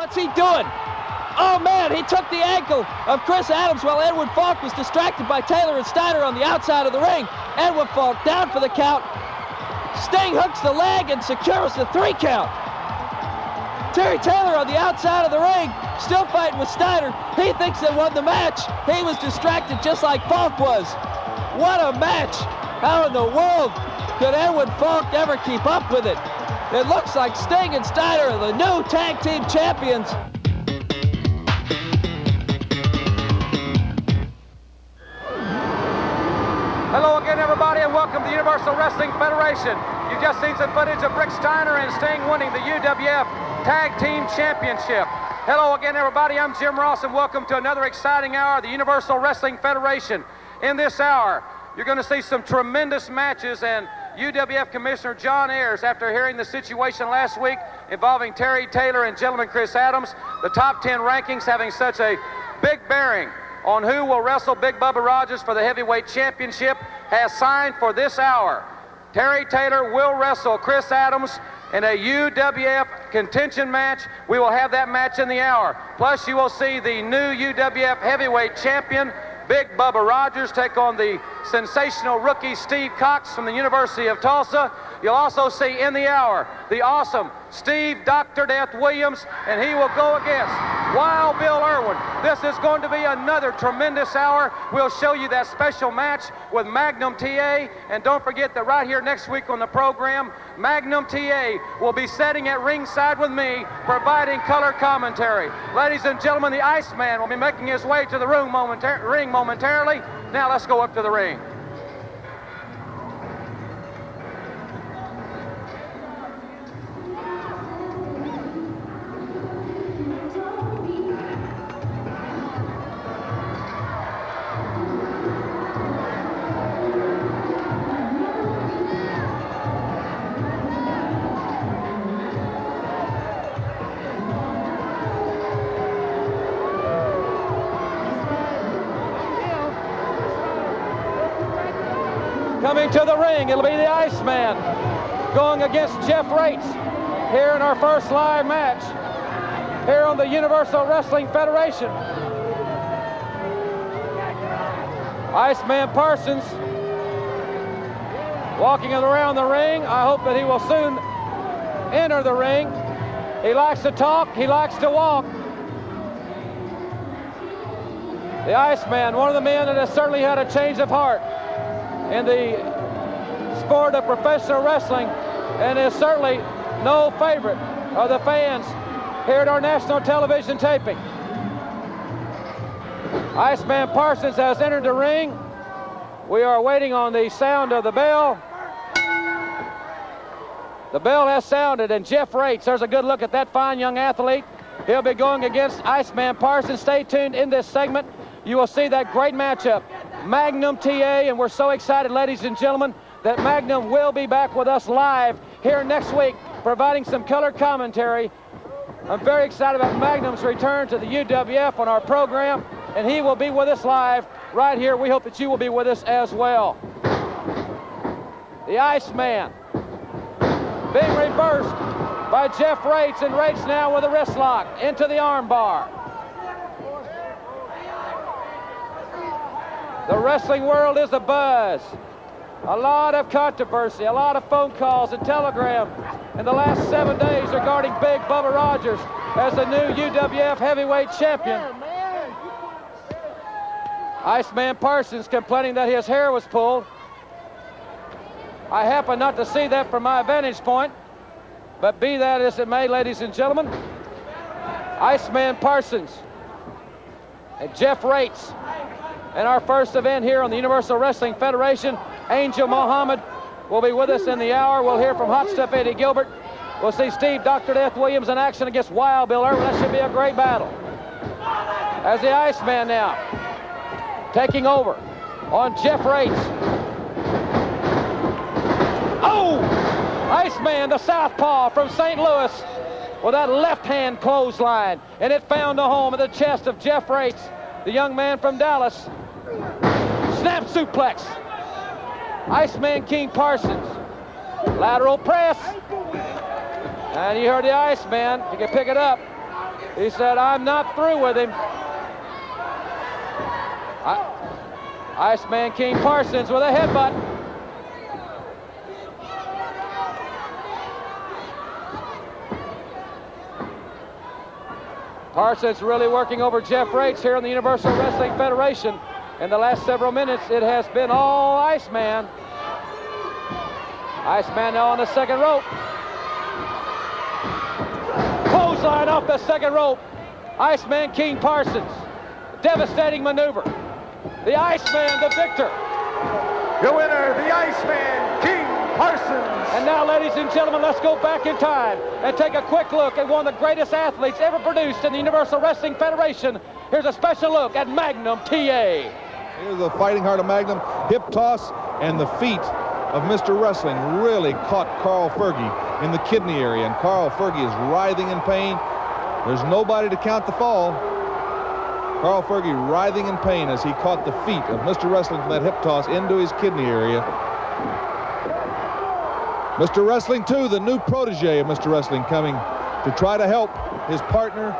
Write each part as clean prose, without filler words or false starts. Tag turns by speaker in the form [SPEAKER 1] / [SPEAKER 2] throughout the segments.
[SPEAKER 1] What's he doing? Oh, man, he took the ankle of Chris Adams while Edwin Falk was distracted by Taylor and Steiner on the outside of the ring. Edwin Falk down for the count. Sting hooks the leg and secures the 3 count. Terry Taylor on the outside of the ring, still fighting with Steiner. He thinks they won the match. He was distracted just like Falk was. What a match. How in the world could Edwin Falk ever keep up with it? It looks like Sting and Steiner are the new tag team champions.
[SPEAKER 2] Hello again, everybody, and welcome to the Universal Wrestling Federation. You've just seen some footage of Rick Steiner and Sting winning the UWF Tag Team Championship. Hello again, everybody. I'm Jim Ross, and welcome to another exciting hour of the Universal Wrestling Federation. In this hour, you're going to see some tremendous matches, and UWF Commissioner John Ayers, after hearing the situation last week involving Terry Taylor and gentleman Chris Adams, the top 10 rankings having such a big bearing on who will wrestle Big Bubba Rogers for the heavyweight championship, has signed for this hour. Terry Taylor will wrestle Chris Adams in a UWF contention match. We will have that match in the hour. Plus, you will see the new UWF heavyweight champion, Big Bubba Rogers, take on the sensational rookie Steve Cox from the University of Tulsa. You'll also see in the hour the awesome Steve Dr. Death Williams, and he will go against Wild Bill Irwin. This is going to be another tremendous hour. We'll show you that special match with Magnum TA, and don't forget that right here next week on the program, Magnum TA will be sitting at ringside with me, providing color commentary. Ladies and gentlemen, the Iceman will be making his way to the ring momentarily. Now let's go up to the ring. Coming to the ring, it'll be the Iceman going against Jeff Rates here in our first live match here on the Universal Wrestling Federation. Iceman Parsons walking around the ring. I hope that he will soon enter the ring. He likes to talk, he likes to walk. The Iceman, one of the men that has certainly had a change of heart in the sport of professional wrestling, and is certainly no favorite of the fans here at our national television taping. Iceman Parsons has entered the ring. We are waiting on the sound of the bell. The bell has sounded, and Jeff Rates, there's a good look at that fine young athlete. He'll be going against Iceman Parsons. Stay tuned in this segment. You will see that great matchup. Magnum TA, and we're so excited, ladies and gentlemen, that Magnum will be back with us live here next week, providing some color commentary. I'm very excited about Magnum's return to the UWF on our program, and he will be with us live right here. We hope that you will be with us as well. The Iceman being reversed by Jeff Rates, and Rates now with a wrist lock into the armbar. The wrestling world is abuzz. A lot of controversy, a lot of phone calls and telegrams in the last 7 days regarding Big Bubba Rogers as the new UWF heavyweight champion. Iceman Parsons complaining that his hair was pulled. I happen not to see that from my vantage point, but be that as it may, ladies and gentlemen, Iceman Parsons and Jeff Rates. And our first event here on the Universal Wrestling Federation, Angel Muhammad will be with us in the hour. We'll hear from Hot Stuff Eddie Gilbert. We'll see Steve Dr. Death Williams in action against Wild Bill Irwin. That should be a great battle. As the Iceman now taking over on Jeff Rates. Oh! Iceman, the southpaw from St. Louis, with that left-hand clothesline. And it found a home in the chest of Jeff Rates, the young man from Dallas. Snap suplex. Iceman King Parsons. Lateral press. And you heard the Iceman. He can pick it up. He said, I'm not through with him. Iceman King Parsons with a headbutt. Parsons really working over Jeff Rates here in the Universal Wrestling Federation. In the last several minutes, it has been all Iceman. Iceman now on the second rope. Clothesline off the second rope. Iceman King Parsons. Devastating maneuver. The Iceman, the victor.
[SPEAKER 3] Your winner, the Iceman King Parsons.
[SPEAKER 2] And now, ladies and gentlemen, let's go back in time and take a quick look at one of the greatest athletes ever produced in the Universal Wrestling Federation. Here's a special look at Magnum TA.
[SPEAKER 4] Here's the fighting heart of Magnum. Hip toss, and the feet of Mr. Wrestling really caught Carl Fergie in the kidney area, and Carl Fergie is writhing in pain. There's nobody to count the fall. Carl Fergie writhing in pain as he caught the feet of Mr. Wrestling from that hip toss into his kidney area. Mr. Wrestling, too, the new protege of Mr. Wrestling, coming to try to help his partner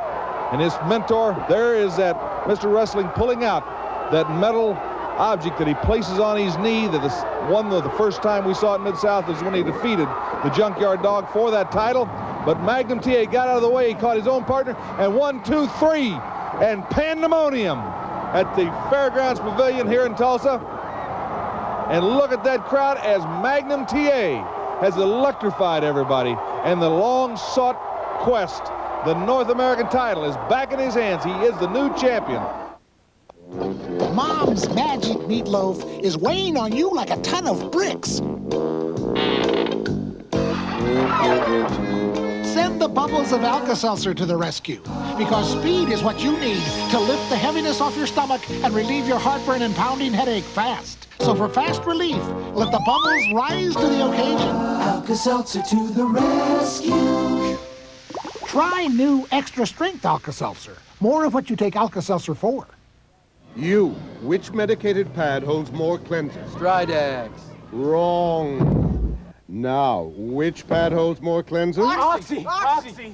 [SPEAKER 4] and his mentor. There is that Mr. Wrestling pulling out that metal object that he places on his knee. That is one of the first time we saw it in Mid-South is when he defeated the Junkyard Dog for that title. But Magnum TA got out of the way. He caught his own partner, and 1, 2, 3, and pandemonium at the Fairgrounds Pavilion here in Tulsa. And look at that crowd as Magnum TA has electrified everybody, and the long-sought quest, the North American title, is back in his hands. He is the new champion.
[SPEAKER 5] Mom's magic meatloaf is weighing on you like a ton of bricks. Send the bubbles of Alka-Seltzer to the rescue, because speed is what you need to lift the heaviness off your stomach and relieve your heartburn and pounding headache fast. So for fast relief, let the bubbles rise to the occasion.
[SPEAKER 6] Alka-Seltzer to the rescue.
[SPEAKER 5] Try new extra strength Alka-Seltzer. More of what you take Alka-Seltzer for.
[SPEAKER 7] You, which medicated pad holds more cleansers?
[SPEAKER 1] Stridax.
[SPEAKER 7] Wrong. Now, which pad holds more cleansers?
[SPEAKER 1] Oxy.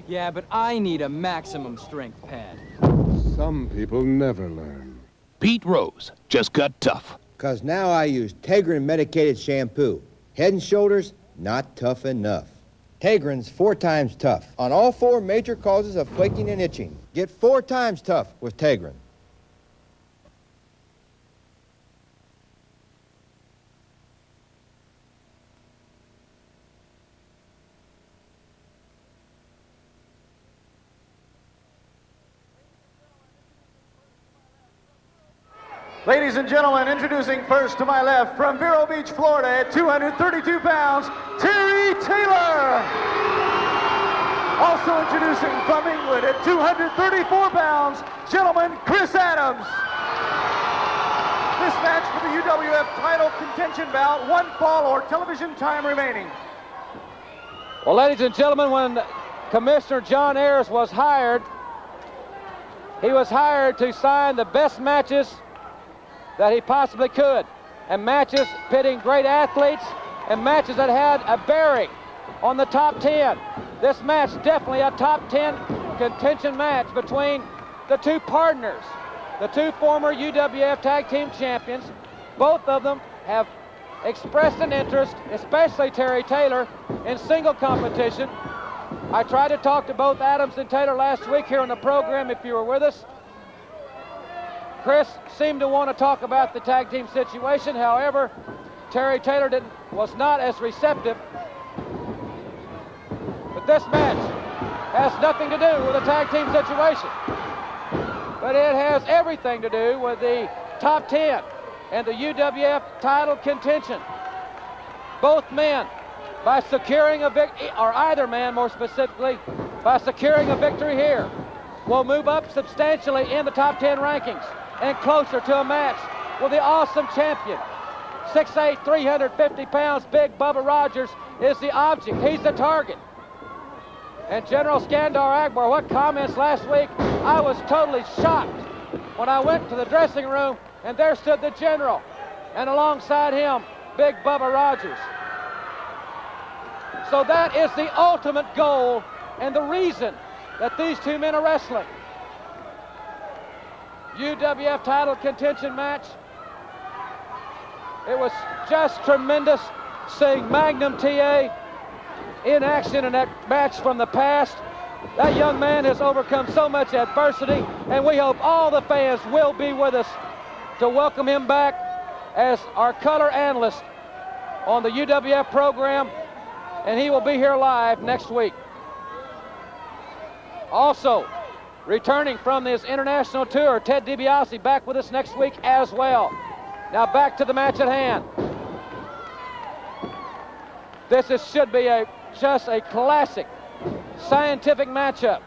[SPEAKER 1] Yeah, but I need a maximum strength pad.
[SPEAKER 7] Some people never learn.
[SPEAKER 8] Pete Rose just got tough.
[SPEAKER 9] 'Cause now I use Tegrin medicated shampoo. Head and Shoulders, not tough enough. Tegrin's 4 times tough on all 4 major causes of flaking and itching. Get 4 times tough with Tegrin.
[SPEAKER 3] Ladies and gentlemen, introducing first to my left from Vero Beach, Florida at 232 pounds, Terry Taylor. Also introducing from England at 234 pounds, gentleman Chris Adams. This match for the UWF title contention bout, 1 fall or television time remaining.
[SPEAKER 2] Well, ladies and gentlemen, when Commissioner John Ayers was hired, he was hired to sign the best matches that he possibly could, and matches pitting great athletes, and matches that had a bearing on the top 10. This match definitely a top 10 contention match between the 2 partners, the 2 former UWF Tag Team Champions. Both of them have expressed an interest, especially Terry Taylor, in single competition. I tried to talk to both Adams and Taylor last week here on the program, if you were with us. Chris seemed to want to talk about the tag team situation. However, Terry Taylor was not as receptive. But this match has nothing to do with the tag team situation. But it has everything to do with the top 10 and the UWF title contention. Both men, by securing a victory, or either man more specifically, by securing a victory here, will move up substantially in the top 10 rankings and closer to a match with the awesome champion. 6'8", 350 pounds, Big Bubba Rogers is the object. He's the target. And General Skandar Akbar, what comments last week? I was totally shocked when I went to the dressing room and there stood the General, and alongside him, Big Bubba Rogers. So that is the ultimate goal and the reason that these two men are wrestling. UWF title contention match. It was just tremendous seeing Magnum TA in action in that match from the past. That young man has overcome so much adversity, and we hope all the fans will be with us to welcome him back as our color analyst on the UWF program, and he will be here live next week. Also, returning from this international tour, Ted DiBiase back with us next week as well. Now back to the match at hand. Should be just a classic scientific matchup.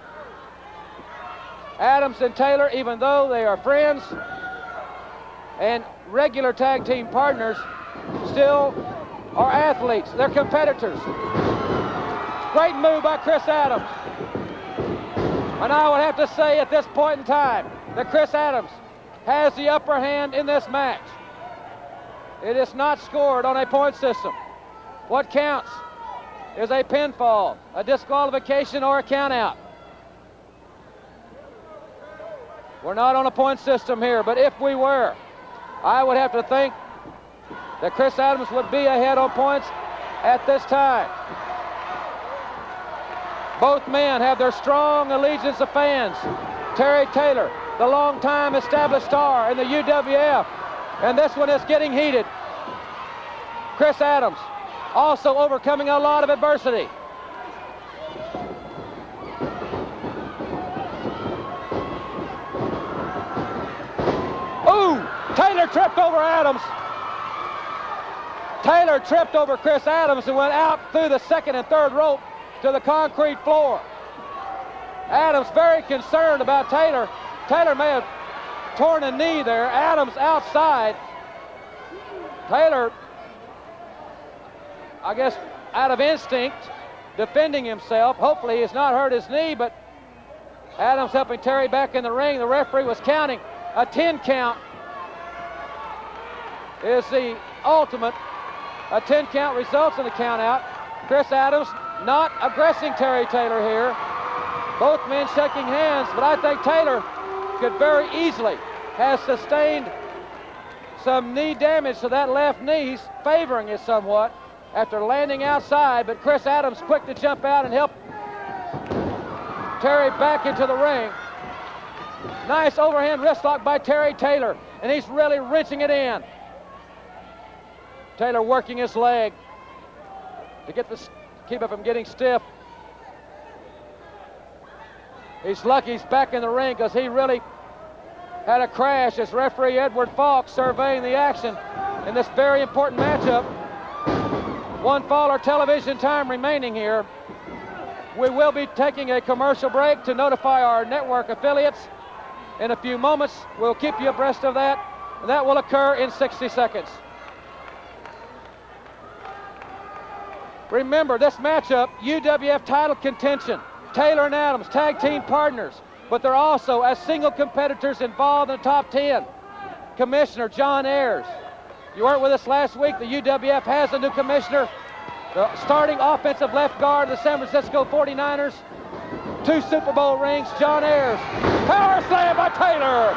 [SPEAKER 2] Adams and Taylor, even though they are friends and regular tag team partners, still are athletes. They're competitors. Great move by Chris Adams. And I would have to say at this point in time that Chris Adams has the upper hand in this match. It is not scored on a point system. What counts is a pinfall, a disqualification, or a countout. We're not on a point system here, but if we were, I would have to think that Chris Adams would be ahead on points at this time. Both men have their strong allegiance of fans. Terry Taylor, the longtime established star in the UWF, and this one is getting heated. Chris Adams also overcoming a lot of adversity. Ooh, Taylor tripped over Adams. Taylor tripped over Chris Adams and went out through the second and third rope to the concrete floor. Adams very concerned about Taylor. Taylor may have torn a knee there. Adams outside. Taylor, I guess out of instinct, defending himself. Hopefully he has not hurt his knee, but Adams helping Terry back in the ring. The referee was counting. A 10 count is the ultimate. A 10 count results in the count out. Chris Adams not aggressing Terry Taylor here. Both men shaking hands, but I think Taylor could very easily have sustained some knee damage to that left knee. He's favoring it somewhat after landing outside, but Chris Adams quick to jump out and help Terry back into the ring. Nice overhand wrist lock by Terry Taylor, and he's really wrenching it in. Taylor working his leg to keep it from getting stiff. He's lucky he's back in the ring because he really had a crash as referee Edward Falk surveying the action in this very important matchup. One fall or television time remaining here. We will be taking a commercial break to notify our network affiliates. In a few moments, we'll keep you abreast of that. That will occur in 60 seconds. Remember, this matchup, UWF title contention. Taylor and Adams, tag team partners, but they're also as single competitors involved in the top 10. Commissioner John Ayers. You weren't with us last week. The UWF has a new commissioner. The starting offensive left guard of the San Francisco 49ers. 2 Super Bowl rings, John Ayers. Power slam by Taylor.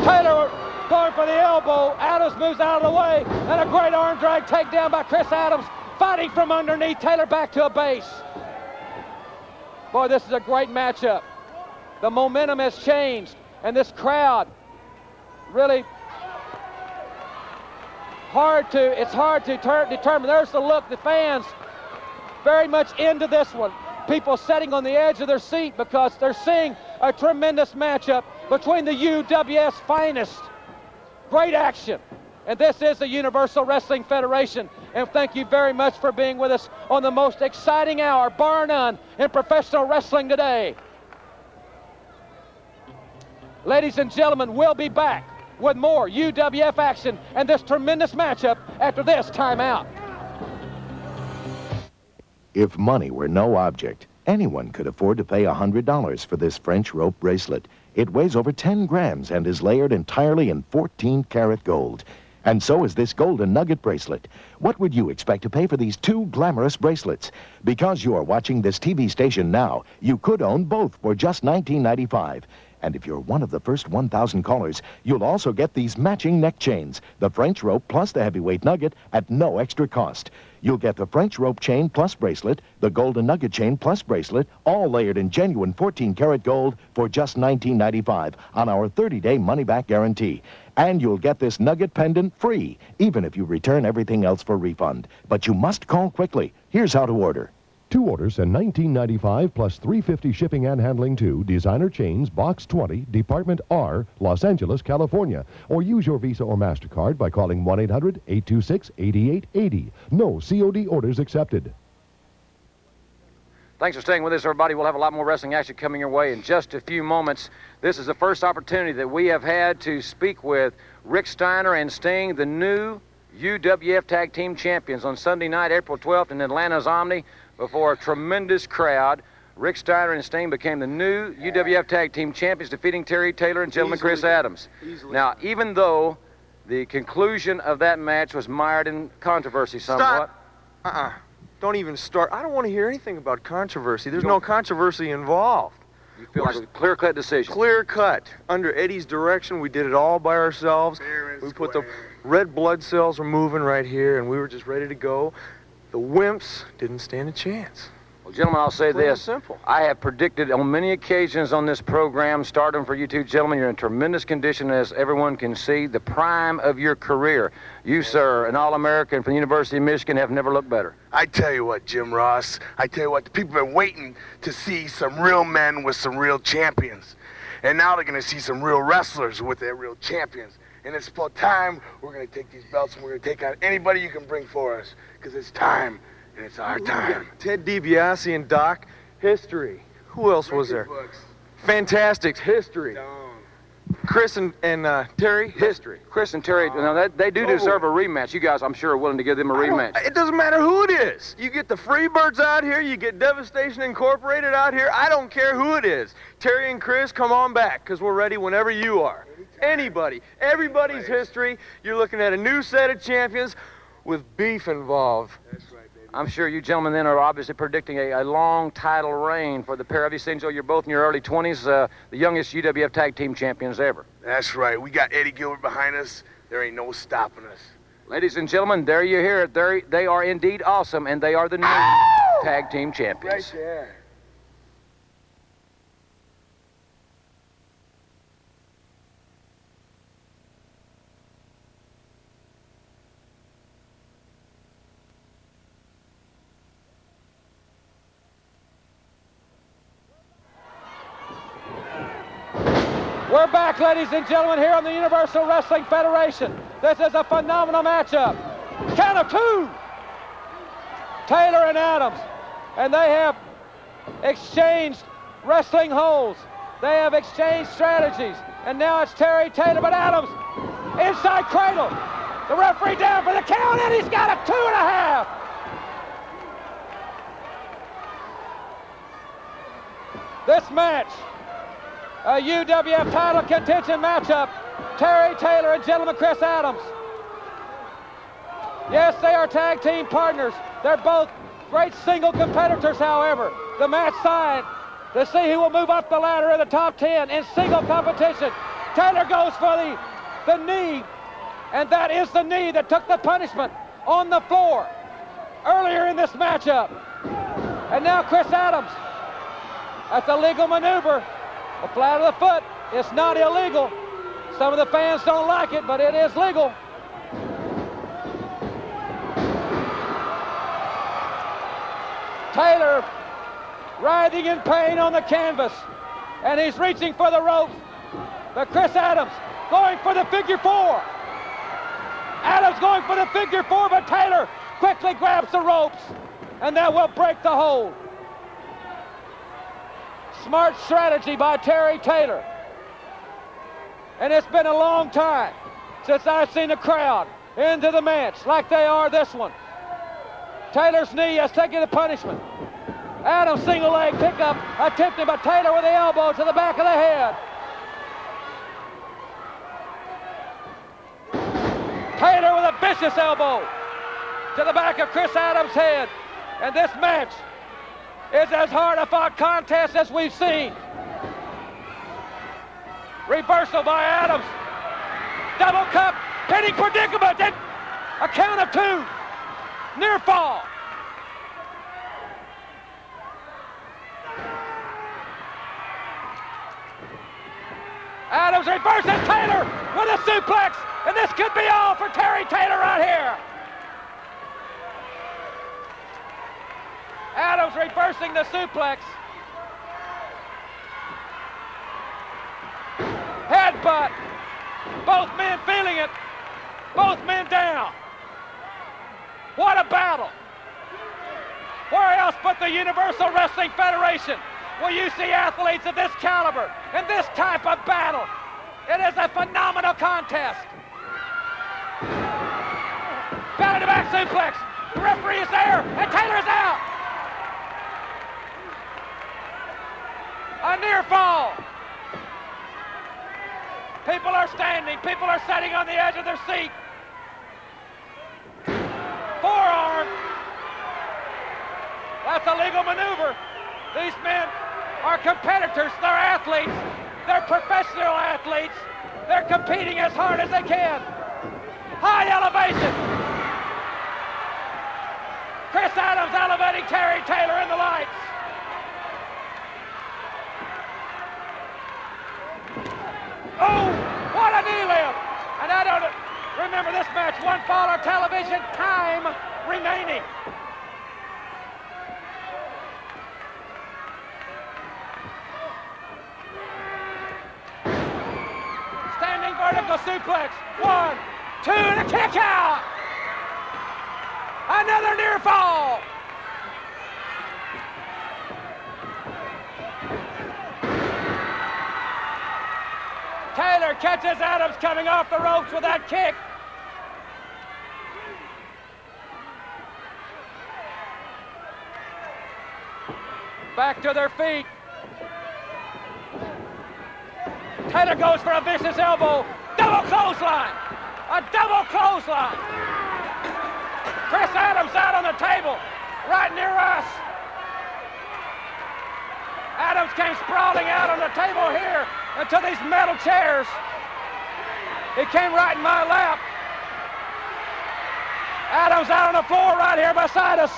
[SPEAKER 2] Taylor going for the elbow. Adams moves out of the way, and a great arm drag takedown by Chris Adams. Fighting from underneath, Taylor back to a base. Boy, this is a great matchup. The momentum has changed, and this crowd really it's hard to determine. There's the look, the fans very much into this one. People sitting on the edge of their seat because they're seeing a tremendous matchup between the UWF's finest. Great action. And this is the Universal Wrestling Federation. And thank you very much for being with us on the most exciting hour, bar none, in professional wrestling today. Ladies and gentlemen, we'll be back with more UWF action and this tremendous matchup after this timeout.
[SPEAKER 8] If money were no object, anyone could afford to pay $100 for this French rope bracelet. It weighs over 10 grams and is layered entirely in 14-karat gold. And so is this Golden Nugget bracelet. What would you expect to pay for these 2 glamorous bracelets? Because you are watching this TV station now, you could own both for just $19.95. And if you're one of the first 1,000 callers, you'll also get these matching neck chains, the French rope plus the heavyweight nugget at no extra cost. You'll get the French rope chain plus bracelet, the Golden Nugget chain plus bracelet, all layered in genuine 14-karat gold for just $19.95 on our 30-day money-back guarantee. And you'll get this nugget pendant free, even if you return everything else for refund. But you must call quickly. Here's how to order.
[SPEAKER 10] 2 orders and $19.95 plus $3.50 shipping and handling to Designer Chains, Box 20, Department R, Los Angeles, California. Or use your Visa or MasterCard by calling 1-800-826-8880. No COD orders accepted.
[SPEAKER 2] Thanks for staying with us, everybody. We'll have a lot more wrestling action coming your way in just a few moments. This is the first opportunity that we have had to speak with Rick Steiner and Sting, the new UWF Tag Team Champions, on Sunday night, April 12th in Atlanta's Omni, before a tremendous crowd. Rick Steiner and Sting became the new UWF Tag Team Champions, defeating Terry Taylor and gentleman Chris Adams. Now, even though the conclusion of that match was mired in controversy somewhat.
[SPEAKER 11] Stop. Don't even start. I don't want to hear anything about controversy. There's no controversy involved.
[SPEAKER 2] You feel like a clear-cut decision?
[SPEAKER 11] Clear-cut. Under Eddie's direction, we did it all by ourselves. We put the red blood cells were moving right here, and we were just ready to go. The wimps didn't stand a chance.
[SPEAKER 2] Well, gentlemen, I'll say
[SPEAKER 11] Plain and
[SPEAKER 2] this.
[SPEAKER 11] simple.
[SPEAKER 2] I have predicted on many occasions on this program, stardom for you two gentlemen. You're in tremendous condition, as everyone can see. The prime of your career. You, sir, an All-American from the University of Michigan, have never looked better.
[SPEAKER 12] I tell you what, Jim Ross. I tell you what, the people have been waiting to see some real men with some real champions. And now they're going to see some real wrestlers with their real champions. And it's about time we're going to take these belts and we're going to take on anybody you can bring for us. Because it's time, and it's our time.
[SPEAKER 11] Ted DiBiase and Doc, history. Who else was there? Fantastics, history. Chris and Terry, history.
[SPEAKER 2] Chris and Terry, now they do deserve a rematch. You guys, I'm sure, are willing to give them a rematch.
[SPEAKER 11] It doesn't matter who it is. You get the Freebirds out here, you get Devastation Incorporated out here. I don't care who it is. Terry and Chris, come on back, because we're ready whenever you are. Anybody, everybody's history. You're looking at a new set of champions with beef involved.
[SPEAKER 12] That's right, baby.
[SPEAKER 2] I'm sure you gentlemen then are obviously predicting a long title reign for the pair of you. Since you're both in your early 20s, the youngest UWF Tag Team Champions ever.
[SPEAKER 12] That's right. We got Eddie Gilbert behind us. There ain't no stopping us.
[SPEAKER 2] Ladies and gentlemen, there you hear it. They are indeed awesome, and they are the new Tag Team Champions.
[SPEAKER 12] Right there.
[SPEAKER 2] We're back, ladies and gentlemen, here on the Universal Wrestling Federation. This is a phenomenal matchup. Count of 2. Taylor and Adams. And they have exchanged wrestling holds. They have exchanged strategies. And now it's Terry Taylor, but Adams inside cradle. The referee down for the count, and he's got a 2.5. This match, a UWF title contention matchup. Terry Taylor and gentleman Chris Adams. Yes, they are tag team partners. They're both great single competitors, however. The match signed to see who will move up the ladder in the top 10 in single competition. Taylor goes for the knee, and that is the knee that took the punishment on the floor earlier in this matchup. And now Chris Adams. That's a legal maneuver. The flat of the foot, it's not illegal. Some of the fans don't like it, but it is legal. Taylor writhing in pain on the canvas, and he's reaching for the ropes. But Chris Adams going for the figure 4. Adams going for the figure 4, but Taylor quickly grabs the ropes, and that will break the hold. Smart strategy by Terry Taylor. And it's been a long time since I've seen a crowd into the match like they are this one. Taylor's knee has taken the punishment. Adams single leg pickup attempted by Taylor with the elbow to the back of the head. Taylor vicious elbow to the back of Chris Adams' head. And this match is as hard a fought contest as we've seen. Reversal by Adams. Double cup, pinning predicament, and a count of 2. Near fall. Adams reverses Taylor with a suplex, and this could be all for Terry Taylor right here. Adams reversing the suplex. Headbutt. Both men feeling it. Both men down. What a battle. Where else but the Universal Wrestling Federation will you see athletes of this caliber in this type of battle? It is a phenomenal contest. Belly-to-back suplex. The referee is there, and Taylor is out. A near fall. People are standing. People are sitting on the edge of their seat. Forearm. That's a legal maneuver. These men are competitors. They're athletes. They're professional athletes. They're competing as hard as they can. High elevation. Chris Adams elevating Terry Taylor in the lights. Oh, what a knee lift. And I don't remember this match, 1 fall on television, time remaining. Standing vertical suplex. 1, 2, and a kick out. Another near fall. Taylor catches Adams coming off the ropes with that kick. Back to their feet. Taylor goes for a vicious elbow. Double clothesline. A double clothesline. Chris Adams out on the table, right near us. Adams came sprawling out on the table here into these metal chairs. He came right in my lap. Adams out on the floor right here beside us.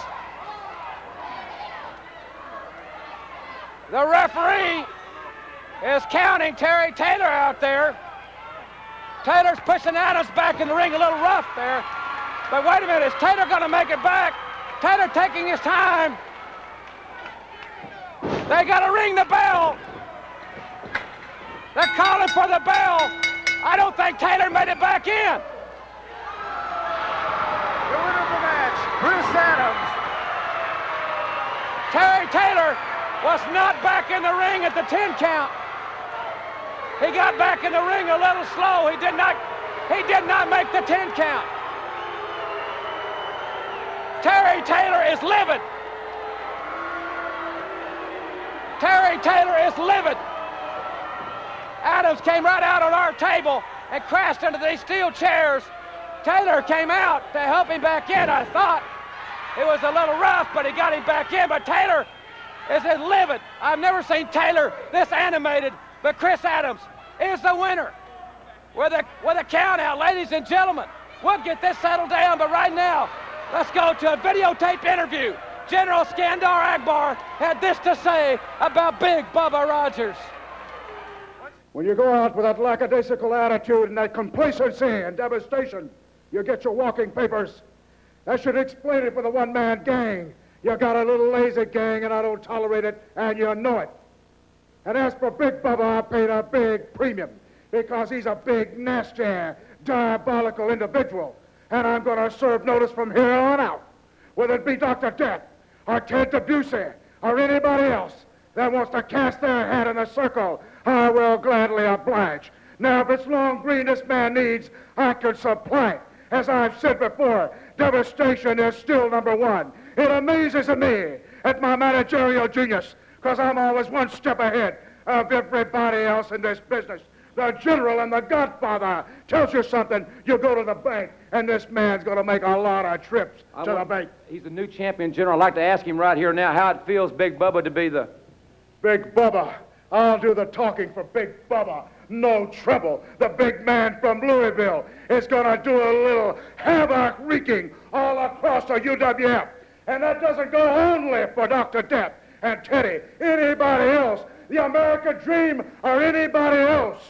[SPEAKER 2] The referee is counting Terry Taylor out there. Taylor's pushing Adams back in the ring a little rough there. But wait a minute, is Taylor gonna make it back? Taylor taking his time. They gotta ring the bell. They're calling for the bell. I don't think Taylor made it back in.
[SPEAKER 3] The winner of the match, Chris Adams.
[SPEAKER 2] Terry Taylor was not back in the ring at the 10 count. He got back in the ring a little slow. He did not make the 10 count. Terry Taylor is livid. Terry Taylor is livid. Adams came right out on our table and crashed into these steel chairs. Taylor came out to help him back in. I thought it was a little rough, but he got him back in. But Taylor is livid. I've never seen Taylor this animated, but Chris Adams is the winner with a count out, ladies and gentlemen. We'll get this settled down, but right now, let's go to a videotape interview. General Skandar Akbar had this to say about Big Bubba Rogers.
[SPEAKER 13] When you go out with that lackadaisical attitude and that complacency and devastation, you get your walking papers. That should explain it for the one-man gang. You got a little lazy gang, and I don't tolerate it, and you know it. And as for Big Bubba, I paid a big premium because he's a big, nasty, diabolical individual. And I'm going to serve notice from here on out, whether it be Dr. Death or Ted DeBusy or anybody else that wants to cast their hat in a circle. I will gladly oblige. Now, if it's long green this man needs, I can supply it. As I've said before, devastation is still number one. It amazes me at my managerial genius, because I'm always one step ahead of everybody else in this business. the general and the godfather. Tells you something, you go to the bank, and this man's going to make a lot of trips to the bank.
[SPEAKER 2] He's the new champion general. I'd like to ask him right here now how it feels, Big Bubba, to be the...
[SPEAKER 13] Big Bubba. I'll do the talking for Big Bubba. No trouble. The big man from Louisville is going to do a little havoc wreaking all across the UWF. And that doesn't go only for Dr. Death and Teddy. Anybody else, the American Dream, or anybody else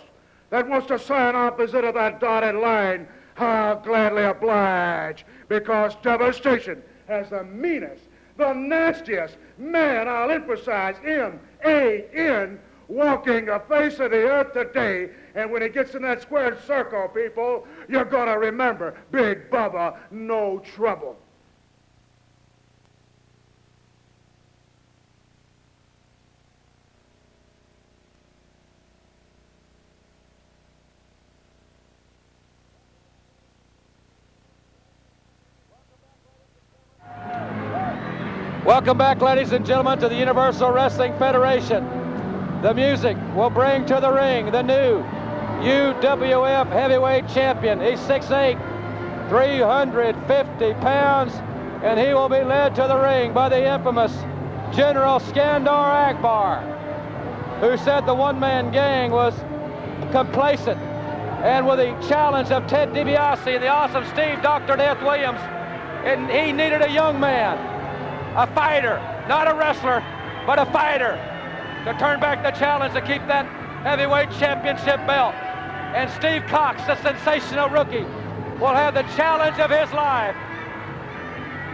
[SPEAKER 13] that wants to sign opposite of that dotted line, I'll gladly oblige, because Devastation has the meanest, the nastiest man, I'll emphasize, M-A-N, walking the face of the earth today. And when he gets in that squared circle, people, you're going to remember Big Bubba, no trouble.
[SPEAKER 2] Welcome back, ladies and gentlemen, to the Universal Wrestling Federation. The music will bring to the ring the new UWF Heavyweight Champion. He's 6'8", 350 pounds, and he will be led to the ring by the infamous General Skandar Akbar, who said the one-man gang was complacent. And with the challenge of Ted DiBiase and the awesome Steve Dr. Death Williams, and he needed a young man, a fighter, not a wrestler, but a fighter, to turn back the challenge to keep that heavyweight championship belt. And Steve Cox, the sensational rookie, will have the challenge of his life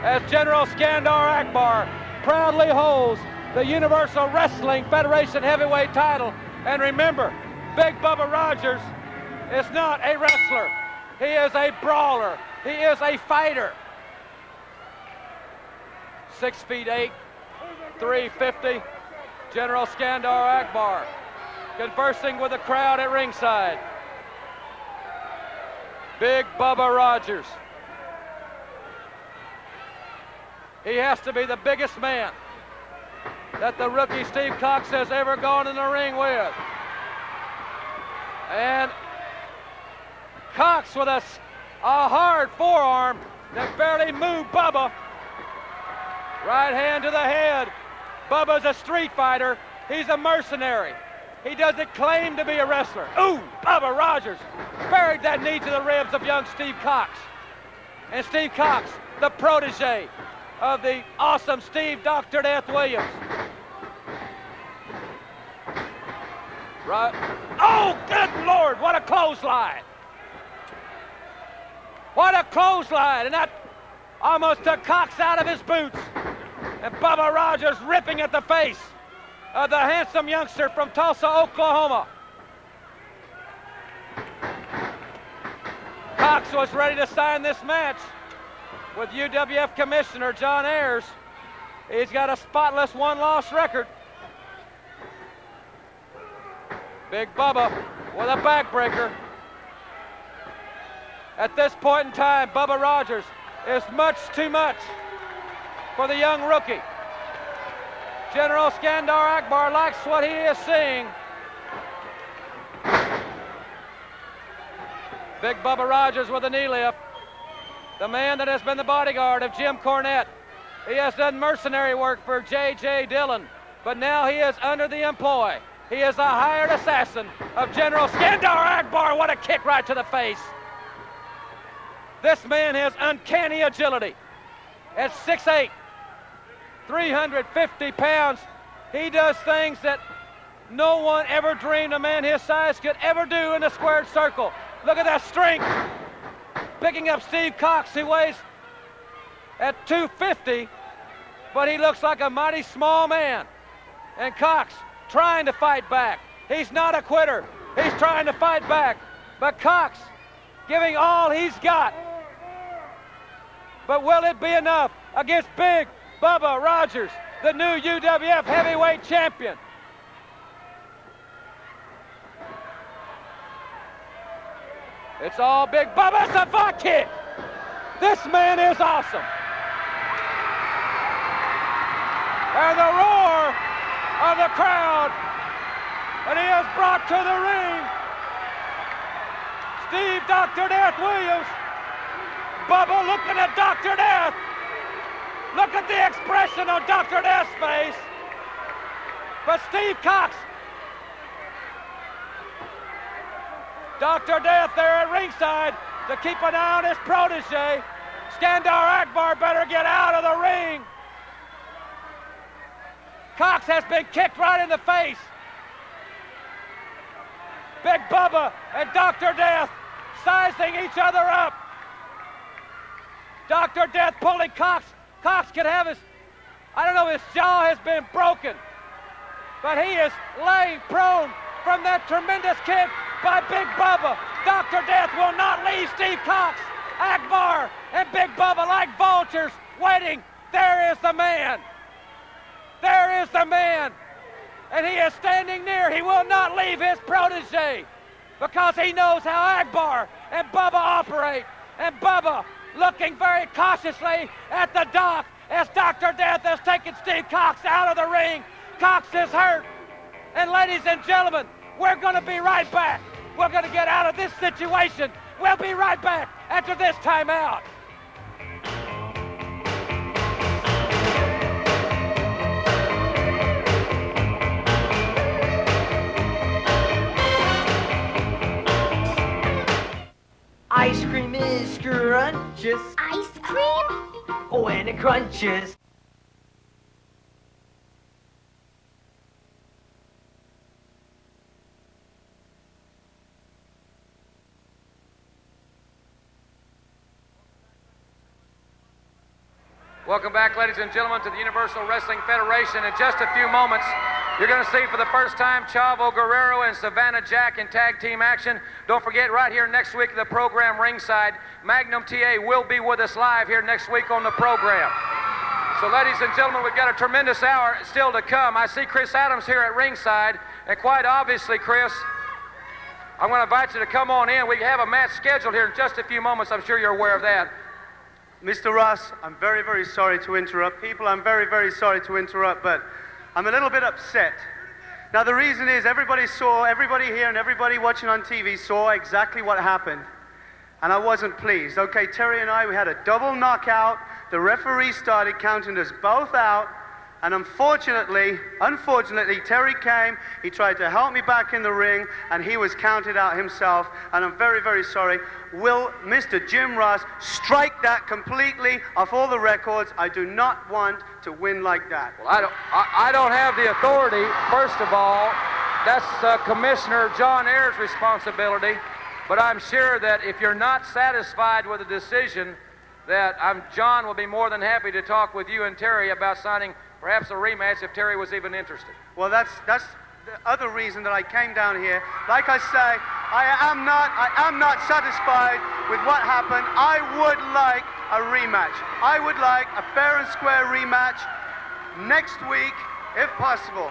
[SPEAKER 2] as General Skandar Akbar proudly holds the Universal Wrestling Federation heavyweight title. And remember, Big Bubba Rogers is not a wrestler. He is a brawler. He is a fighter. 6'8", 350, General Skandar Akbar, conversing with the crowd at ringside. Big Bubba Rogers. He has to be the biggest man that the rookie Steve Cox has ever gone in the ring with. And Cox with a hard forearm that barely moved Bubba. Right hand to the head. Bubba's a street fighter. He's a mercenary. He doesn't claim to be a wrestler. Ooh, Bubba Rogers buried that knee to the ribs of young Steve Cox. And Steve Cox, the protege of the awesome Steve Dr. Death Williams. Right. Oh, good Lord, what a clothesline. What a clothesline. And that almost took Cox out of his boots. And Bubba Rogers ripping at the face of the handsome youngster from Tulsa, Oklahoma. Cox was ready to sign this match with UWF Commissioner John Ayers. He's got a spotless one-loss record. Big Bubba with a backbreaker. At this point in time, Bubba Rogers is much too much for the young rookie. General Skandar Akbar likes what he is seeing. Big Bubba Rogers with a knee lift. The man that has been the bodyguard of Jim Cornette. He has done mercenary work for J.J. Dillon, but now he is under the employ. He is a hired assassin of General Skandar Akbar. What a kick right to the face. This man has uncanny agility. At 6'8", 350 pounds, he does things that no one ever dreamed a man his size could ever do in a squared circle. Look at that strength. Picking up Steve Cox, who weighs at 250, but he looks like a mighty small man. And Cox trying to fight back. He's not a quitter. He's trying to fight back. But Cox giving all he's got. But will it be enough against Big Bubba Rogers, the new UWF heavyweight champion? It's all Big Bubba. It's a butt kick. This man is awesome. And the roar of the crowd. And he is brought to the ring Steve Dr. Death Williams. Bubba looking at Dr. Death. Look at the expression on Dr. Death's face. But Steve Cox, Dr. Death there at ringside to keep an eye on his protege. Skandar Akbar better get out of the ring. Cox has been kicked right in the face. Big Bubba and Dr. Death sizing each other up. Dr. Death pulling Cox. Cox can have his, I don't know, his jaw has been broken. But he is laying prone from that tremendous kick by Big Bubba. Dr. Death will not leave Steve Cox. Akbar and Big Bubba like vultures waiting. There is the man. There is the man. And he is standing near. He will not leave his protege because he knows how Akbar and Bubba operate. And Bubba looking very cautiously at the dock as Dr. Death has taken Steve Cox out of the ring. Cox is hurt. And ladies and gentlemen, we're going to be right back. We're going to get out of this situation. We'll be right back after this timeout.
[SPEAKER 14] Ice cream is scrunches.
[SPEAKER 15] Ice cream?
[SPEAKER 14] Oh, and it crunches.
[SPEAKER 2] Welcome back, ladies and gentlemen, to the Universal Wrestling Federation. In just a few moments, you're going to see for the first time Chavo Guerrero and Savannah Jack in tag team action. Don't forget, right here next week, the program ringside, Magnum TA will be with us live here next week on the program. So, ladies and gentlemen, we've got a tremendous hour still to come. I see Chris Adams here at ringside, and quite obviously, Chris, I'm going to invite you to come on in. We have a match scheduled here in just a few moments. I'm sure you're aware of that.
[SPEAKER 16] Mr. Ross, I'm very, very sorry to interrupt. People, I'm very, very sorry to interrupt, but I'm a little bit upset. Now, the reason is everybody here and everybody watching on TV saw exactly what happened, and I wasn't pleased. Okay, Terry and I, we had a double knockout. The referee started counting us both out, and unfortunately, Terry came, he tried to help me back in the ring, and he was counted out himself, and I'm very, very sorry. Will Mr. Jim Ross strike that completely off all the records? I do not want to win like that.
[SPEAKER 2] Well, I don't have the authority. First of all, that's Commissioner John Ayers' responsibility, but I'm sure that if you're not satisfied with the decision, that John will be more than happy to talk with you and Terry about signing perhaps a rematch if Terry was even interested.
[SPEAKER 16] Well, that's the other reason that I came down here. Like I say, I am not satisfied with what happened. I would like a rematch. I would like a fair and square rematch next week, if possible.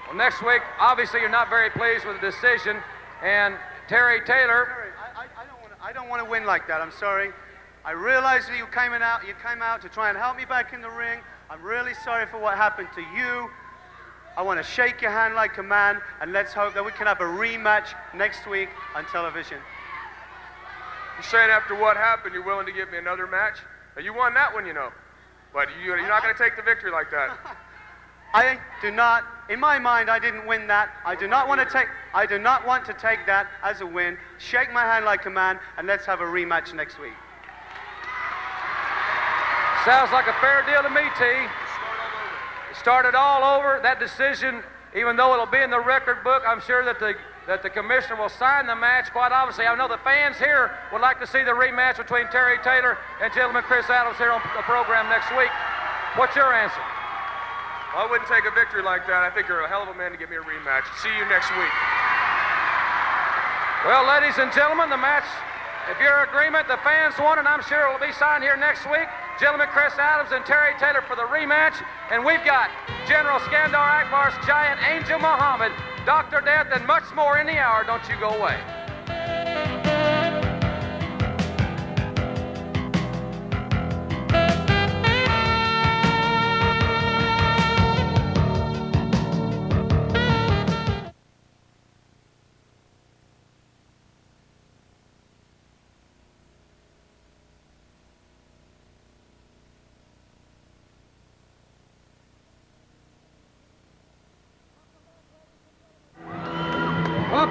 [SPEAKER 2] Well, next week, obviously you're not very pleased with the decision, and Terry Taylor.
[SPEAKER 16] I don't want to win like that. I'm sorry. I realize that you came out to try and help me back in the ring. I'm really sorry for what happened to you. I want to shake your hand like a man, and let's hope that we can have a rematch next week on television.
[SPEAKER 11] You're saying after what happened, you're willing to give me another match? Now, you won that one, you know. But you're not going to take the victory like that.
[SPEAKER 16] I do not, in my mind, I didn't win that. I do not want to take that as a win. Shake my hand like a man, and let's have a rematch next week.
[SPEAKER 2] Sounds like a fair deal to me, T. Start it all over. That decision, even though it'll be in the record book, I'm sure that the commissioner will sign the match. Quite obviously, I know the fans here would like to see the rematch between Terry Taylor and gentleman Chris Adams here on the program next week. What's your answer?
[SPEAKER 11] I wouldn't take a victory like that. I think you're a hell of a man to give me a rematch. See you next week.
[SPEAKER 2] Well, ladies and gentlemen, the match, if you're in agreement, the fans want it, and I'm sure it will be signed here next week. Gentlemen Chris Adams and Terry Taylor for the rematch. And we've got General Skandar Akbar's giant Angel Muhammad, Dr. Death, and much more in the hour. Don't you go away.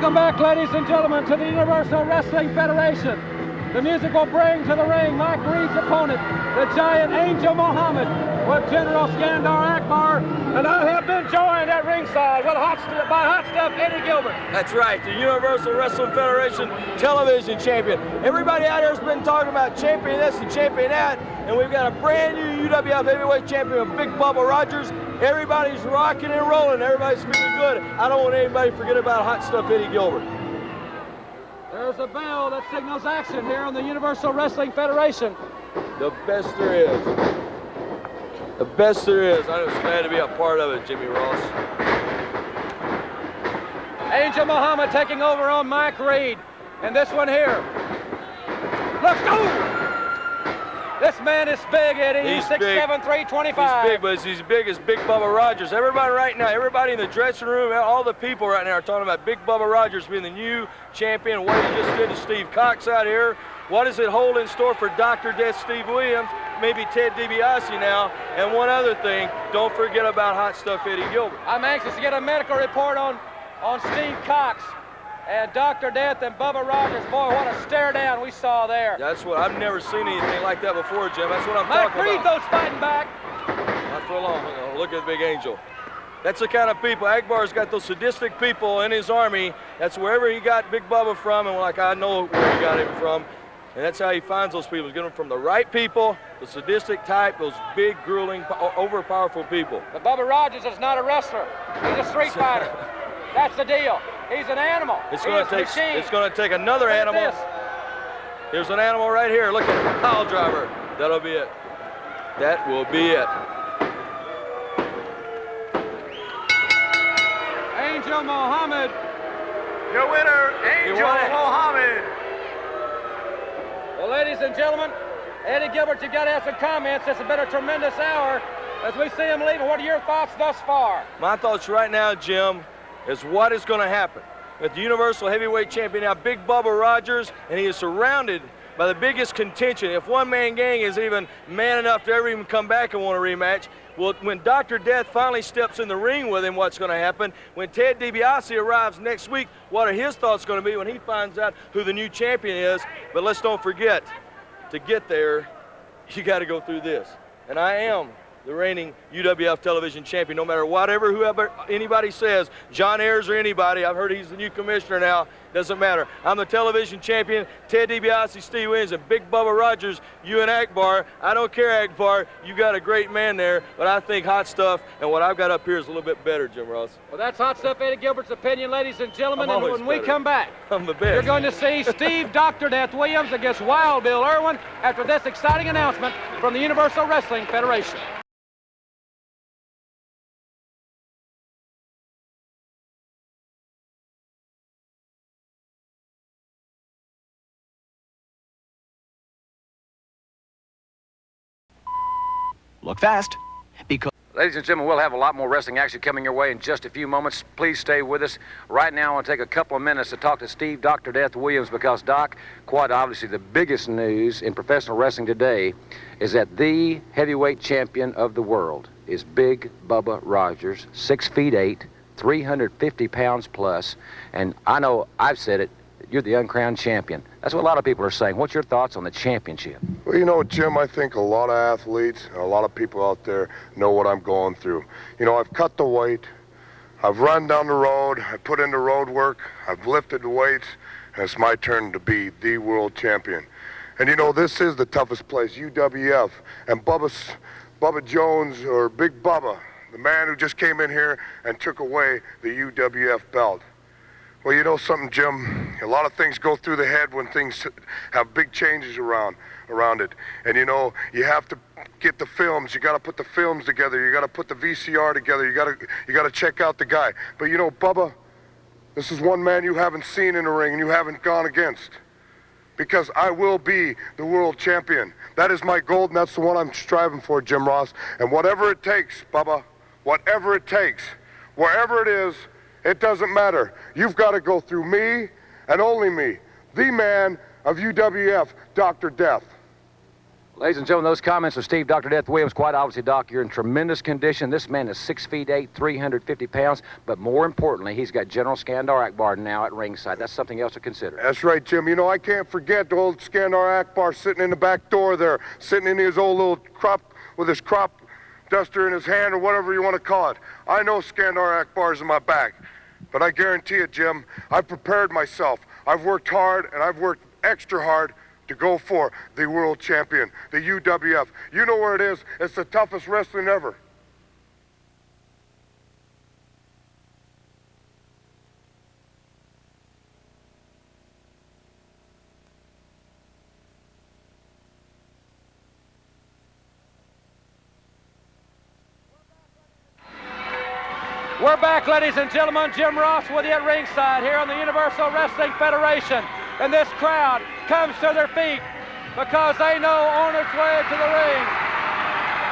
[SPEAKER 2] Welcome back, ladies and gentlemen, to the Universal Wrestling Federation. The music will bring to the ring Mike Reed's opponent, the giant Angel Muhammad, with General Skandar Akbar, and I have been joined at ringside with Hot Stuff Eddie Gilbert.
[SPEAKER 11] That's right, the Universal Wrestling Federation television champion. Everybody out here has been talking about champion this and champion that, and we've got a brand new UWF heavyweight champion with Big Bubba Rogers. Everybody's rocking and rolling. Everybody's feeling good. I don't want anybody to forget about Hot Stuff Eddie Gilbert.
[SPEAKER 2] There's a bell that signals action here on the Universal Wrestling Federation.
[SPEAKER 11] The best there is. The best there is. I'm just glad to be a part of it, Jimmy Ross.
[SPEAKER 2] Angel Muhammad taking over on Mike Reed. And this one here. Let's go! This man is big, Eddie. He's 6'7", 325.
[SPEAKER 11] He's big, but he's big as Big Bubba Rogers. Everybody right now, everybody in the dressing room, all the people right now are talking about Big Bubba Rogers being the new champion. What he just did to Steve Cox out here. What does it hold in store for Dr. Death Steve Williams? Maybe Ted DiBiase now. And one other thing, don't forget about Hot Stuff Eddie Gilbert.
[SPEAKER 2] I'm anxious to get a medical report on Steve Cox. And Dr. Death and Bubba Rogers, boy, what a stare down we saw there.
[SPEAKER 11] That's what, I've never seen anything like that before, Jim. That's what I'm talking about.
[SPEAKER 2] Mike Reed, those fighting back.
[SPEAKER 11] Not for long. Look at the Big Angel. That's the kind of people, Akbar's got those sadistic people in his army. That's wherever he got Big Bubba from, and like I know where he got him from. And that's how he finds those people. He's getting them from the right people, the sadistic type, those big, grueling, overpowerful people.
[SPEAKER 2] But Bubba Rogers is not a wrestler. He's a street fighter. That's the deal. He's an animal.
[SPEAKER 11] It's going to take another animal. Here's an animal right here. Look at the pile driver. That'll be it. That will be it.
[SPEAKER 2] Angel Muhammad.
[SPEAKER 11] Your winner, Angel Muhammad.
[SPEAKER 2] Well, ladies and gentlemen, Eddie Gilbert, you've got to have some comments. This has been a tremendous hour as we see him leaving. What are your thoughts thus far?
[SPEAKER 11] My thoughts right now, Jim, is what is going to happen. With the Universal Heavyweight Champion now, Big Bubba Rogers, and he is surrounded by the biggest contention. If one-man gang is even man enough to ever even come back and want a rematch, well, when Dr. Death finally steps in the ring with him, what's going to happen? When Ted DiBiase arrives next week, what are his thoughts going to be when he finds out who the new champion is? But let's don't forget, to get there, you got to go through this. And I am the reigning UWF television champion, no matter whoever anybody says, John Ayers or anybody. I've heard he's the new commissioner now. Doesn't matter. I'm the television champion. Ted DiBiase, Steve Williams, and Big Bubba Rogers, you and Akbar. I don't care, Akbar. You got a great man there, but I think Hot Stuff and what I've got up here is a little bit better, Jim Ross.
[SPEAKER 2] Well, that's Hot Stuff Eddie Gilbert's opinion, ladies and gentlemen. And when we come back,
[SPEAKER 11] I'm the best.
[SPEAKER 2] You're going to see Steve Dr. Death Williams against Wild Bill Irwin after this exciting announcement from the Universal Wrestling Federation.
[SPEAKER 15] Look fast, because...
[SPEAKER 2] Ladies and gentlemen, we'll have a lot more wrestling action coming your way in just a few moments. Please stay with us. Right now, I want to take a couple of minutes to talk to Steve Dr. Death Williams because, Doc, quite obviously the biggest news in professional wrestling today is that the heavyweight champion of the world is Big Bubba Rogers, 6'8", 350 pounds plus, and I know I've said it, you're the uncrowned champion. That's what a lot of people are saying. What's your thoughts on the championship?
[SPEAKER 7] Well, you know, Jim, I think a lot of athletes, a lot of people out there know what I'm going through. You know, I've cut the weight, I've run down the road, I put in the road work, I've lifted the weights, and it's my turn to be the world champion. And you know, this is the toughest place, UWF, and Bubba Jones, or Big Bubba, the man who just came in here and took away the UWF belt. Well, you know something, Jim? A lot of things go through the head when things have big changes around it. And you know, you have to get the films. You got to put the films together. You got to put the VCR together. You got to check out the guy. But you know, Bubba, this is one man you haven't seen in the ring and you haven't gone against. Because I will be the world champion. That is my goal, and that's the one I'm striving for, Jim Ross. And whatever it takes, Bubba, whatever it takes, wherever it is, it doesn't matter. You've got to go through me and only me, the man of UWF, Dr. Death.
[SPEAKER 2] Ladies and gentlemen, those comments of Steve Dr. Death Williams, quite obviously, Doc, you're in tremendous condition. This man is 6'8", 350 pounds, but more importantly, he's got General Skandar Akbar now at ringside. That's something else to consider.
[SPEAKER 7] That's right, Jim. You know, I can't forget the old Skandar Akbar sitting in the back door there, sitting in his old little crop, with his crop duster in his hand, or whatever you want to call it. I know Skandar Akbar's in my back, but I guarantee you, Jim, I've prepared myself. I've worked hard, and I've worked extra hard to go for the world champion, the UWF. You know where it is. It's the toughest wrestling ever.
[SPEAKER 2] We're back, ladies and gentlemen. Jim Ross with you at ringside here on the Universal Wrestling Federation. And this crowd comes to their feet because they know on its way to the ring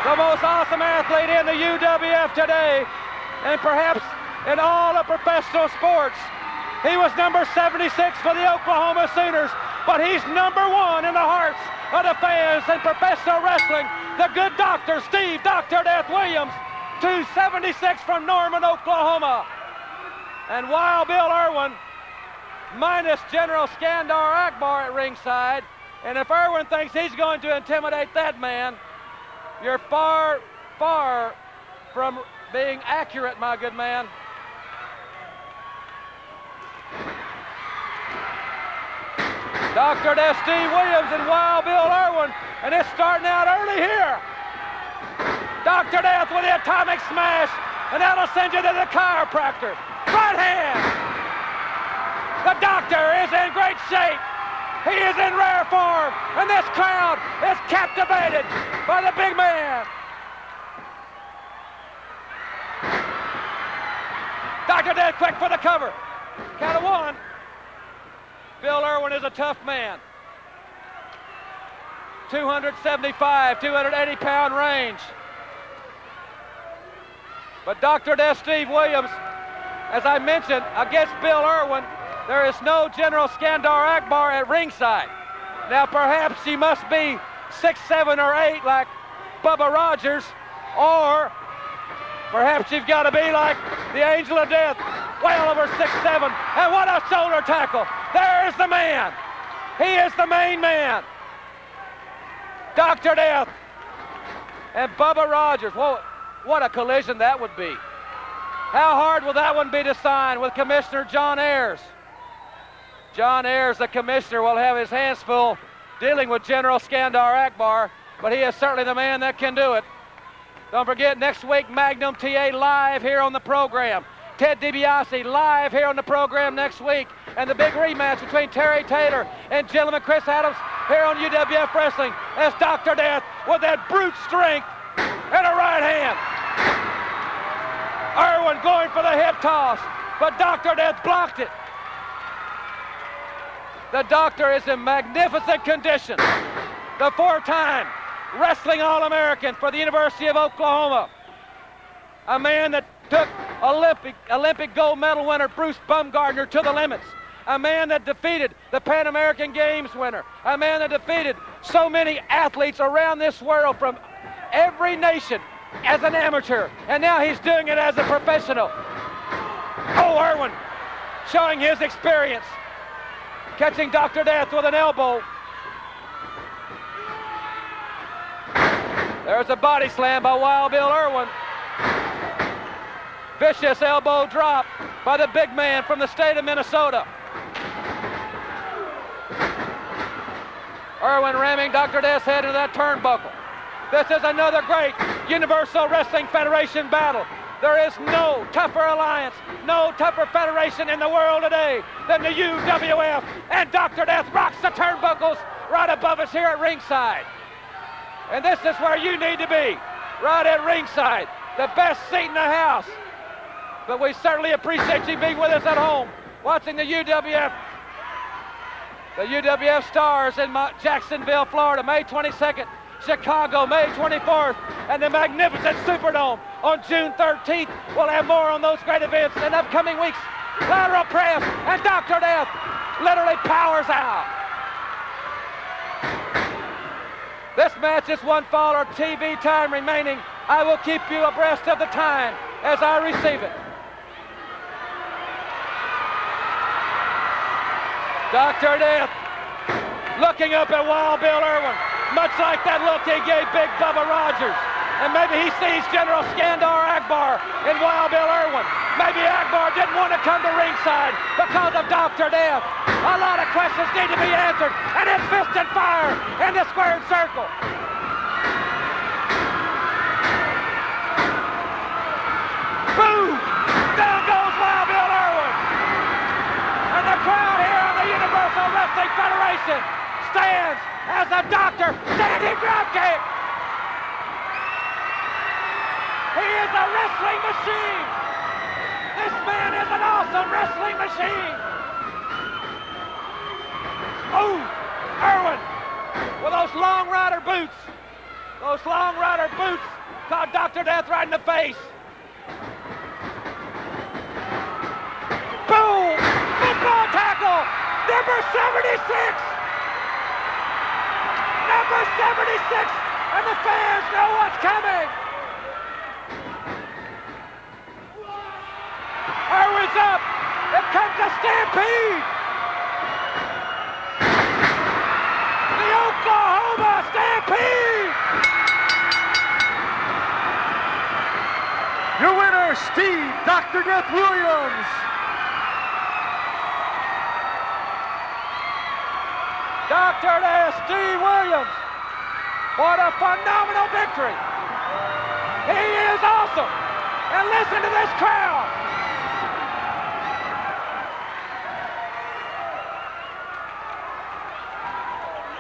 [SPEAKER 2] the most awesome athlete in the UWF today, and perhaps in all of professional sports. He was number 76 for the Oklahoma Sooners, but he's number 1 in the hearts of the fans in professional wrestling. The good doctor, Steve Dr. Death Williams, 276 from Norman, Oklahoma. And Wild Bill Irwin, minus General Skandar Akbar at ringside. And if Irwin thinks he's going to intimidate that man, you're far, far from being accurate, my good man. Dr. Death Steve Williams and Wild Bill Irwin, and it's starting out early here. Dr. Death with the atomic smash, and that'll send you to the chiropractor. Right hand. The doctor is in great shape. He is in rare form, and this crowd is captivated by the big man. Dr. Death quick for the cover. Count of 1. Bill Irwin is a tough man. 275, 280-pound range. But Dr. Death Steve Williams, as I mentioned, against Bill Irwin, there is no General Skandar Akbar at ringside. Now perhaps he must be 6'7" or 8 like Bubba Rogers, or perhaps you've got to be like the Angel of Death, well over 6'7", and what a shoulder tackle. There's the man. He is the main man. Dr. Death and Bubba Rogers. Whoa, what a collision that would be. How hard will that one be to sign with Commissioner John Ayers? John Ayers, the commissioner, will have his hands full dealing with General Skandar Akbar, but he is certainly the man that can do it. Don't forget, next week, Magnum TA live here on the program. Ted DiBiase live here on the program next week. And the big rematch between Terry Taylor and gentleman Chris Adams here on UWF Wrestling as Dr. Death with that brute strength and a right hand. Irwin going for the hip toss, but Dr. Death blocked it. The doctor is in magnificent condition. The 4-time Wrestling All-American for the University of Oklahoma. A man that took Olympic gold medal winner Bruce Bumgardner to the limits. A man that defeated the Pan American Games winner. A man that defeated so many athletes around this world from every nation as an amateur. And now he's doing it as a professional. Oh, Irwin showing his experience. Catching Dr. Death with an elbow. There's a body slam by Wild Bill Irwin. Vicious elbow drop by the big man from the state of Minnesota. Irwin ramming Dr. Death's head into that turnbuckle. This is another great Universal Wrestling Federation battle. There is no tougher alliance, no tougher federation in the world today than the UWF. And Dr. Death rocks the turnbuckles right above us here at ringside. And this is where you need to be, right at ringside. The best seat in the house. But we certainly appreciate you being with us at home, watching the UWF. The UWF Stars in Jacksonville, Florida, May 22nd. Chicago, May 24th, and the magnificent Superdome on June 13th. We'll have more on those great events in upcoming weeks. Lateral press, and Dr. Death literally powers out. This match is one fall or TV time remaining. I will keep you abreast of the time as I receive it. Dr. Death looking up at Wild Bill Irwin, much like that look he gave Big Bubba Rogers. And maybe he sees General Skandar Akbar in Wild Bill Irwin. Maybe Akbar didn't want to come to ringside because of Dr. Death. A lot of questions need to be answered, and it's fist and fire in the squared circle. Boom! Down goes Wild Bill Irwin. And the crowd here on the Universal Wrestling Federation stands as the Doctor standing dropkick. He is a wrestling machine. This man is an awesome wrestling machine. Oh, Irwin with those Long Rider boots. Those Long Rider boots caught Dr. Death right in the face. Boom! Football tackle! Number 76! Number 76! And the fans know what's coming! Irwin's up! It comes a stampede! The Oklahoma Stampede!
[SPEAKER 3] Your winner, Steve Dr. Death Williams.
[SPEAKER 2] Dr. Death, Steve Williams. What a phenomenal victory. He is awesome. And listen to this crowd.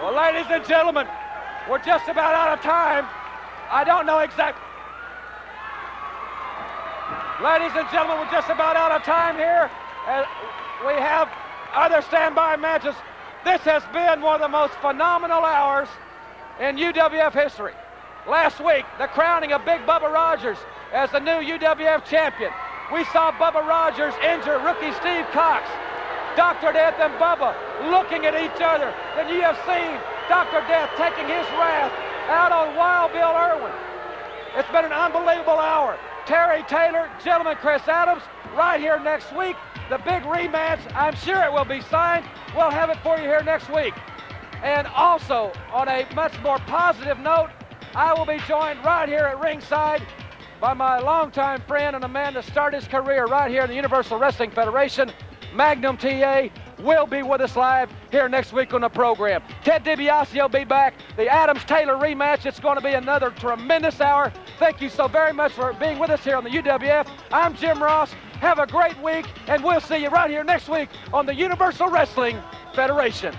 [SPEAKER 2] Well, ladies and gentlemen, we're just about out of time. I don't know exactly. Ladies and gentlemen, we're just about out of time here. We have other standby matches. This has been one of the most phenomenal hours in UWF history. Last week, the crowning of Big Bubba Rogers as the new UWF champion. We saw Bubba Rogers injure rookie Steve Cox. Dr. Death and Bubba looking at each other. Then you have seen Dr. Death taking his wrath out on Wild Bill Irwin. It's been an unbelievable hour. Terry Taylor, gentleman Chris Adams, right here next week. The big rematch, I'm sure it will be signed. We'll have it for you here next week. And also, on a much more positive note, I will be joined right here at ringside by my longtime friend and a man that started his career right here in the Universal Wrestling Federation, Magnum TA, will be with us live here next week on the program. Ted DiBiase will be back. The Adams-Taylor rematch, it's going to be another tremendous hour. Thank you so very much for being with us here on the UWF. I'm Jim Ross. Have a great week, and we'll see you right here next week on the Universal Wrestling Federation.